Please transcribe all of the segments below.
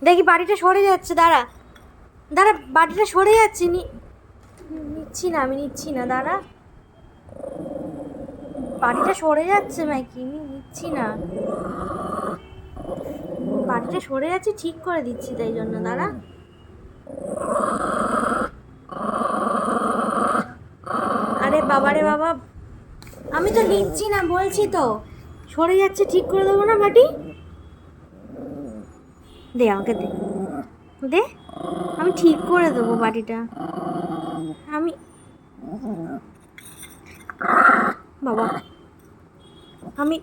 দেখি বাড়িটা সরে যাচ্ছে, দাঁড়া দাঁড়া, বাড়িটা সরে যাচ্ছে, নিচ্ছি না, আমি নিচ্ছি না, দাঁড়া, বাড়িটা সরে যাচ্ছে মাইকি, আমি নিচ্ছি না, বাড়িটা সরে যাচ্ছে, ঠিক করে দিচ্ছি তাই জন্য, দাঁড়া। আরে বাবা রে বাবা, আমি তো নিচ্ছি না বলছি তো, সরে যাচ্ছে, ঠিক করে দেবো না বাটি, দে আমাকে, দে দে, আমি ঠিক করে দেবো বাটিটা, আমি, বাবা আমি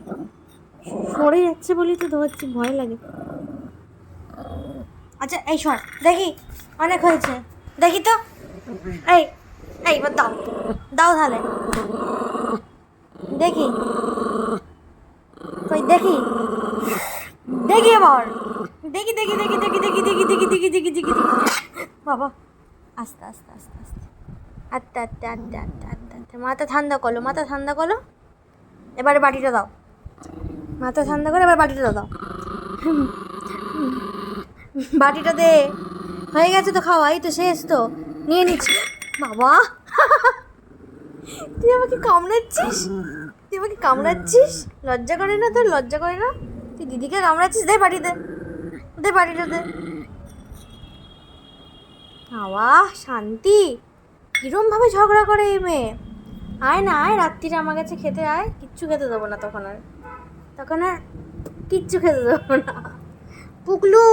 সরে যাচ্ছে বলি তো ধরছি, ভয় লাগে। আচ্ছা এই শোন, দেখি অনেক হয়েছে, দেখি তো, এই এবার দাও, দাও তাহলে দেখি, কই দেখি, দেখি আবার, দেখি দেখি দেখি দেখি দেখি দেখি দেখি দেখি দেখি দেখি বাবা, আস্তে আস্তে আস্তে আস্তে, আস্তে আস্তে আস্তে আস্তে আস্তে আস্তে, মাথা ঠান্ডা করো, মাথা ঠান্ডা করো, এবারে বাটিটা দাও, মাথা ঠান্ডা করে এবার বাটিটা দাও, বাটিটা দে, হয়ে গেছে তো খাওয়া, এই তো শেষ তো, নিয়ে নিচ্ছি, বাবা তুই আমাকে কামড়াচ্ছিস, তুই আমাকে কামড়াচ্ছিস, লজ্জা করে না তোর, লজ্জা করে না, তুই দিদিকে কামড়াচ্ছিস, দে বাটি দে, দে বাটিটা দে, বাবা শান্তি, কিরমভাবে ঝগড়া করে এই মেয়ে, আয় না আয়, রাত্রিরে আমার কাছে খেতে আয়, কিচ্ছু খেতে দেবো না তখন আর, তখন আর কিচ্ছু খেতে দেবো না, পুকলু।